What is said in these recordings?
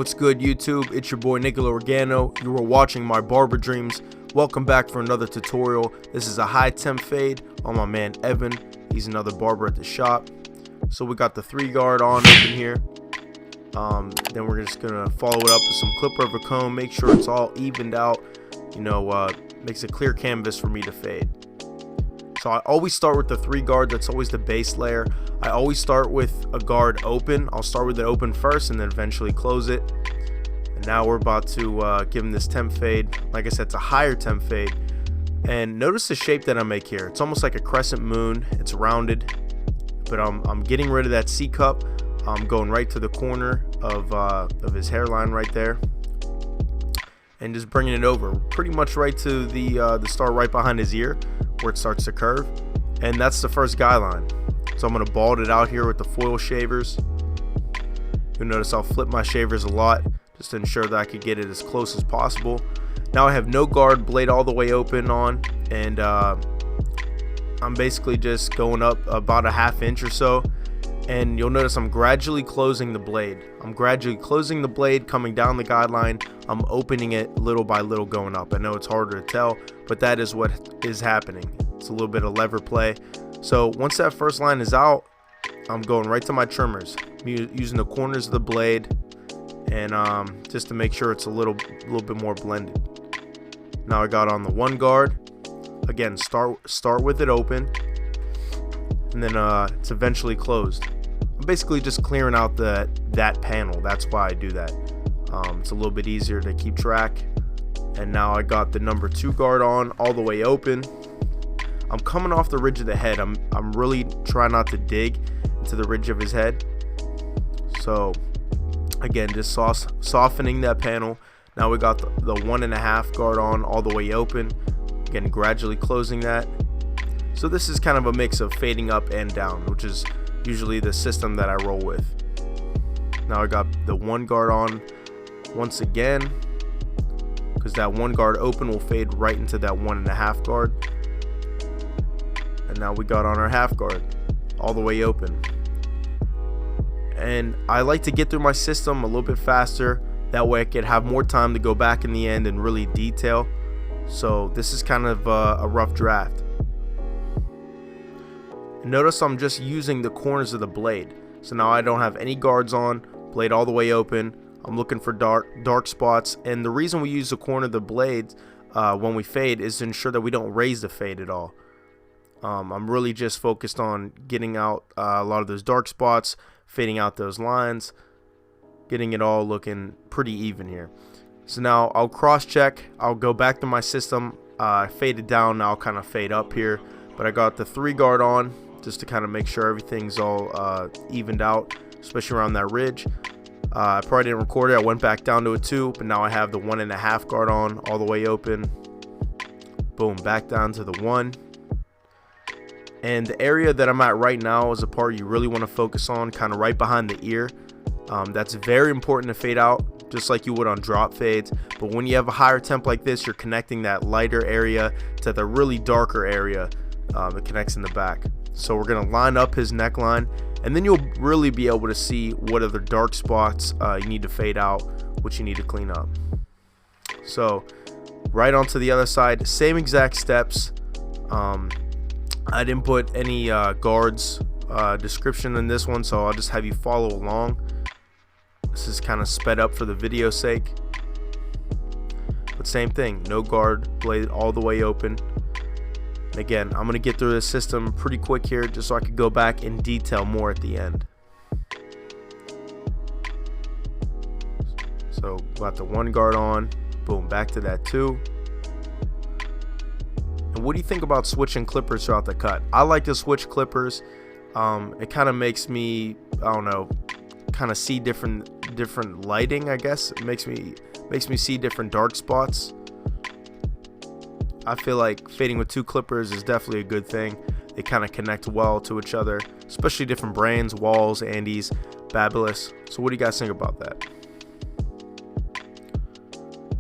What's good, YouTube? It's your boy Nicolo. You are watching my barber dreams. Welcome back for another tutorial. This is a high temp fade on my man Evan. He's another barber at the shop. So we got the 3-guard on open here. Then we're just gonna follow it up with some clipper over comb. Make sure it's all evened out. Makes a clear canvas for me to fade. So I always start with the 3-guard. That's always the base layer. I always start with a guard open. I'll start with it open first and then eventually close it. And now we're about to give him this temp fade. Like I said, it's a higher temp fade. And notice the shape that I make here. It's almost like a crescent moon. It's rounded, but I'm getting rid of that C cup. I'm going right to the corner of his hairline right there, and just bringing it over pretty much right to the start right behind his ear where it starts to curve. And that's the first guy line. So I'm going to bald it out here with the foil shavers. You'll notice I'll flip my shavers a lot just to ensure that I could get it as close as possible. Now I have no guard, blade all the way open on, and I'm basically just going up about a ½ inch or so. And you'll notice I'm gradually closing the blade. Coming down the guideline. I'm opening it little by little going up. I know it's harder to tell, but that is what is happening. It's a little bit of lever play. So once that first line is out, I'm going right to my trimmers, using the corners of the blade, and just to make sure it's a little bit more blended. Now I got on the 1-guard. Again, start with it open, and then it's eventually closed. I'm basically just clearing out that panel. That's why I do that. It's a little bit easier to keep track. And now I got the number 2 guard on all the way open. I'm coming off the ridge of the head. I'm really trying not to dig into the ridge of his head. So again, just softening that panel. Now we got the 1.5 guard on all the way open. Again, gradually closing that. So this is kind of a mix of fading up and down, which is usually the system that I roll with. Now I got the 1-guard on once again, because that 1-guard open will fade right into that 1.5 guard. And now we got on our ½ guard all the way open. And I like to get through my system a little bit faster. That way I could have more time to go back in the end and really detail. So this is kind of a rough draft. Notice I'm just using the corners of the blade. So now I don't have any guards on, blade all the way open. I'm looking for dark spots. And the reason we use the corner of the blade when we fade is to ensure that we don't raise the fade at all. I'm really just focused on getting out a lot of those dark spots, fading out those lines, getting it all looking pretty even here. So now I'll cross check. I'll go back to my system. Fade it down. Now I'll kind of fade up here. But I got the 3-guard on just to kind of make sure everything's all evened out, especially around that ridge. I probably didn't record it. I went back down to a 2, but now I have the 1.5 guard on all the way open. Boom, back down to the 1. And the area that I'm at right now is a part you really want to focus on, kind of right behind the ear. That's very important to fade out, just like you would on drop fades. But when you have a higher temp like this, you're connecting that lighter area to the really darker area that connects in the back. So we're going to line up his neckline, and then you'll really be able to see what other dark spots you need to fade out, what you need to clean up. So right onto the other side, same exact steps. I didn't put any guards description in this one, so I'll just have you follow along. This is kind of sped up for the video's sake. But same thing, no guard, blade all the way open. And again, I'm going to get through this system pretty quick here just so I could go back and detail more at the end. So got the 1-guard on, boom, back to that 2. And what do you think about switching clippers throughout the cut? I like to switch clippers. It kind of makes me, I don't know, kind of see different lighting, I guess. It makes me see different dark spots. I feel like fading with 2 clippers is definitely a good thing. They kind of connect well to each other, especially different brands, Walls, Andes, Babyliss. So what do you guys think about that?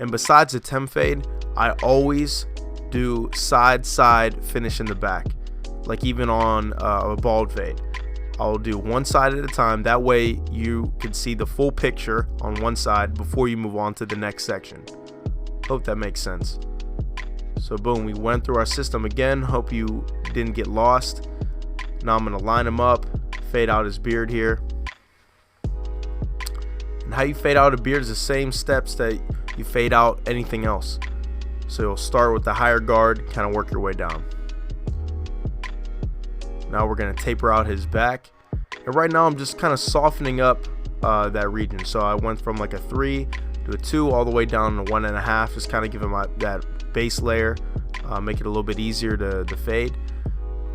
And besides the temp fade, I always do side finish in the back, like even on a bald fade. I'll do one side at a time. That way you can see the full picture on one side before you move on to the next section. Hope that makes sense. So boom, we went through our system again. Hope you didn't get lost. Now I'm gonna line him up, fade out his beard here. And how you fade out a beard is the same steps that you fade out anything else. So you'll start with the higher guard, kind of work your way down. Now we're gonna taper out his back. And right now I'm just kind of softening up that region. So I went from like a 3 to a 2 all the way down to 1.5. Just kind of give him that base layer, make it a little bit easier to fade.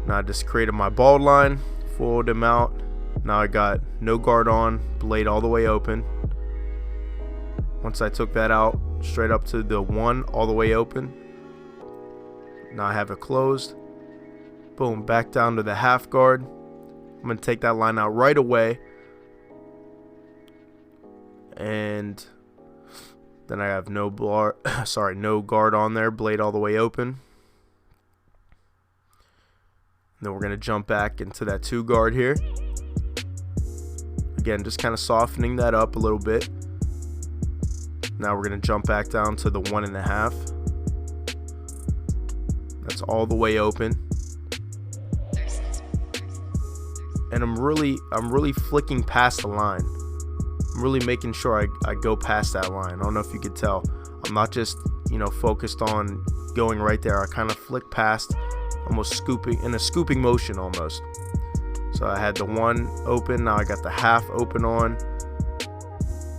Now I just created my bald line, fulled him out. Now I got no guard on, blade all the way open. Once I took that out, straight up to the 1 all the way open. Now I have it closed. Boom, back down to the half guard. I'm gonna take that line out right away. And then I have no guard on there, blade all the way open. And then we're gonna jump back into that 2 guard here. Again, just kind of softening that up a little bit. Now we're gonna jump back down to the 1.5. That's all the way open. And I'm really flicking past the line. I'm really making sure I go past that line. I don't know if you could tell. I'm not just, focused on going right there. I kind of flick past, almost scooping, in a scooping motion almost. So I had the 1 open, now I got the half open on.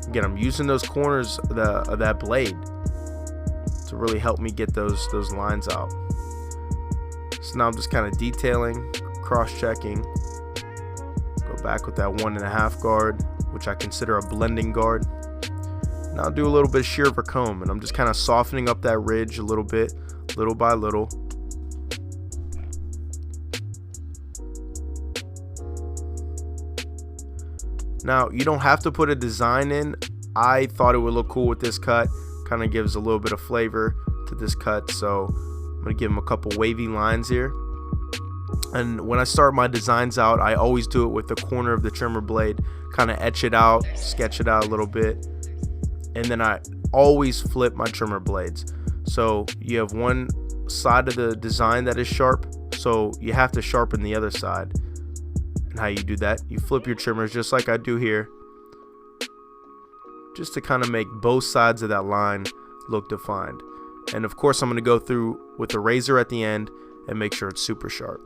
Again, I'm using those corners of that blade to really help me get those lines out. So now I'm just kind of detailing, cross-checking. Go back with that 1.5 guard, which I consider a blending guard. Now I'll do a little bit of shear over comb, and I'm just kind of softening up that ridge a little bit, little by little. Now, you don't have to put a design in. I thought it would look cool with this cut. Kind of gives a little bit of flavor to this cut. So I'm going to give him a couple wavy lines here. And when I start my designs out, I always do it with the corner of the trimmer blade. Kind of etch it out, sketch it out a little bit. And then I always flip my trimmer blades. So you have one side of the design that is sharp. So you have to sharpen the other side. And how you do that, you flip your trimmers just like I do here, just to kind of make both sides of that line look defined. And of course I'm going to go through with the razor at the end and make sure it's super sharp.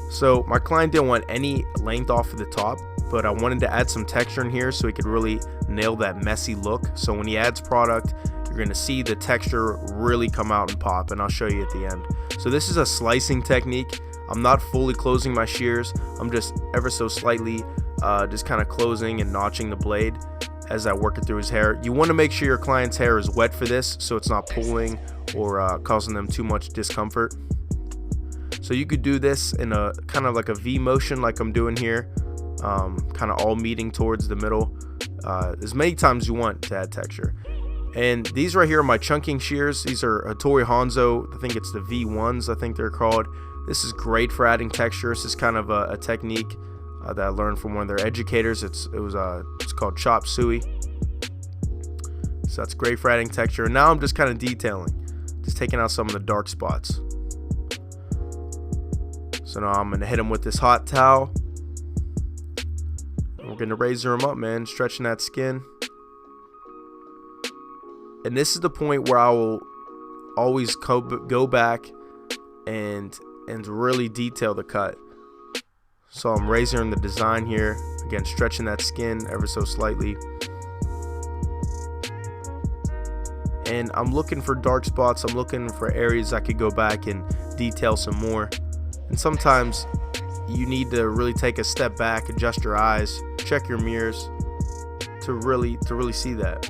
So my client didn't want any length off of the top, but I wanted to add some texture in here so he could really nail that messy look. So when he adds product, you're going to see the texture really come out and pop, and I'll show you at the end. So this is a slicing technique. I'm not fully closing my shears. I'm just ever so slightly just kind of closing and notching the blade as I work it through his hair. You want to make sure your client's hair is wet for this so it's not pulling or causing them too much discomfort. So you could do this in a kind of like a V motion like I'm doing here, kind of all meeting towards the middle, as many times you want to add texture. And these right here are my chunking shears. These are Hattori Hanzo. I think it's the V1s, I think they're called. This is great for adding texture. This is kind of a technique that I learned from one of their educators. It's called chop suey. So that's great for adding texture. And now I'm just kind of detailing, just taking out some of the dark spots. So now I'm gonna hit him with this hot towel. And we're gonna razor him up, man, stretching that skin. And this is the point where I will always go back and really detail the cut. So I'm razoring the design here, again stretching that skin ever so slightly. And I'm looking for dark spots. I'm looking for areas I could go back and detail some more. And sometimes you need to really take a step back, adjust your eyes, check your mirrors to really see that.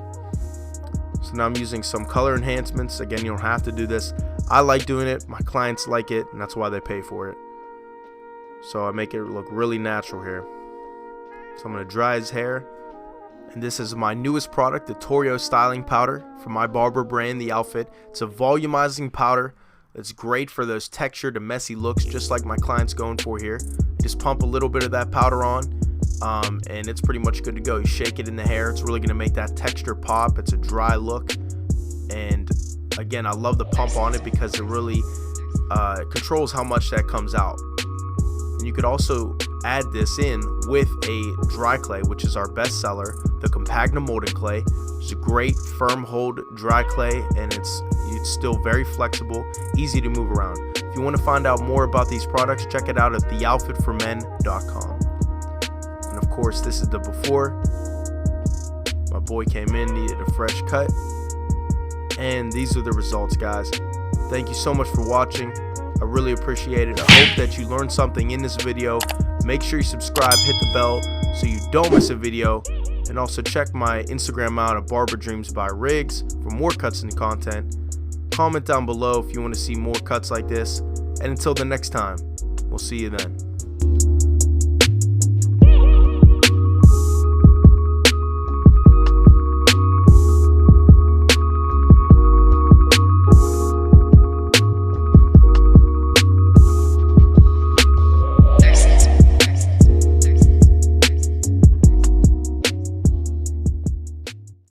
So now I'm using some color enhancements. Again, you don't have to do this. I like doing it, my clients like it, and that's why they pay for it. So I make it look really natural here. So I'm going to dry his hair. And this is my newest product, the Torio Styling Powder from my Barber Brand, the outfit. It's a volumizing powder. It's great for those textured and messy looks, just like my client's going for here. Just pump a little bit of that powder on, and it's pretty much good to go. You shake it in the hair. It's really going to make that texture pop. It's a dry look, and again, I love the pump on it because it really controls how much that comes out. And you could also add this in with a dry clay, which is our best seller, the Compagna molding clay. It's a great firm hold dry clay, and it's still very flexible, easy to move around. If you want to find out more about these products, check it out at theoutfitformen.com. And of course, this is the before. My boy came in, needed a fresh cut, and these are the results, guys. Thank you so much for watching. I really appreciate it. I hope that you learned something in this video. Make sure you subscribe, hit the bell so you don't miss a video, and also check my Instagram out at Barber Dreams by Riggs for more cuts and content. Comment down below if you want to see more cuts like this, and until the next time, we'll see you then.